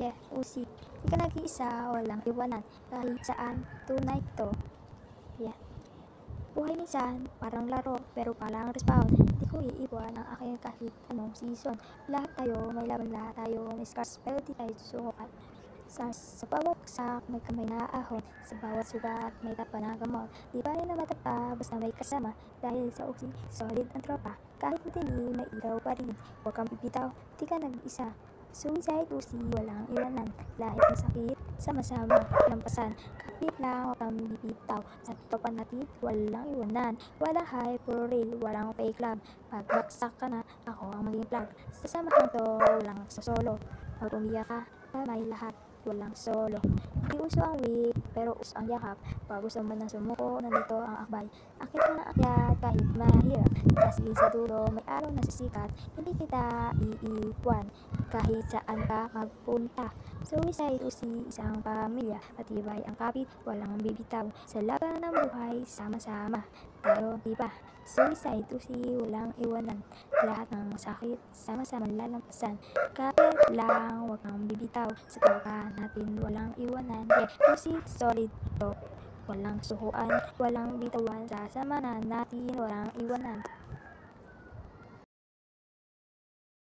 Yeah, Uzi. Di ka nag-iisa, walang iwanan. Kahit saan, tunay to. Yeah. Buhay minsan, parang laro, pero palang respawn. Di ko iiwan ang aking kahit anong season. Lahat tayo, may laban, lahat tayo, may scars, pero di tayo susukan. Sa bawat sak, may kamay na ahon. Sa bawat sugat, may tapa na gamot. Di ba rin na matapa, basta may kasama. Dahil sa Uzi, solid ang tropa. Kahit madilim, may ilaw pa rin. Huwag kang bibitaw, di ka nag-isa. Suicide Uzi, walang iwanan. Lahat ng sakit, sama-sama, lampasan. Kapit lang, huwag kang bibitaw. Sa tropa natin, walang iwanan. Walang hype, puro real, walang fake love. Pag baksak ka na, ako ang maging plug. Sasama kang to, walang solo. Pag umiyak ka, may lahat, walang solo. Di uso ang weak, pero uso ang yakap. Pag gusto mo nang sumuko, nandito ang akbay. Akit ka na akyat, kahit mahirap. Kasi sa dulo, may araw na sisikat. Hindi kita iiwan, kahit saan ka magpunta. Suicide Uzi, isang pamilya. Matibay ang kapit, walang bibitaw. Sa laban ng buhay, sama-sama tayo, diba? Suicide Uzi, walang iwanan. Lahat ng sakit, sama-sama lalampasan. Kapit lang, huwag kang bibitaw. Sa tropa natin, walang iwanan. Yeah, Uzi, solid to. Walang suhuan, walang bitawan. Sasama na natin, walang iwanan.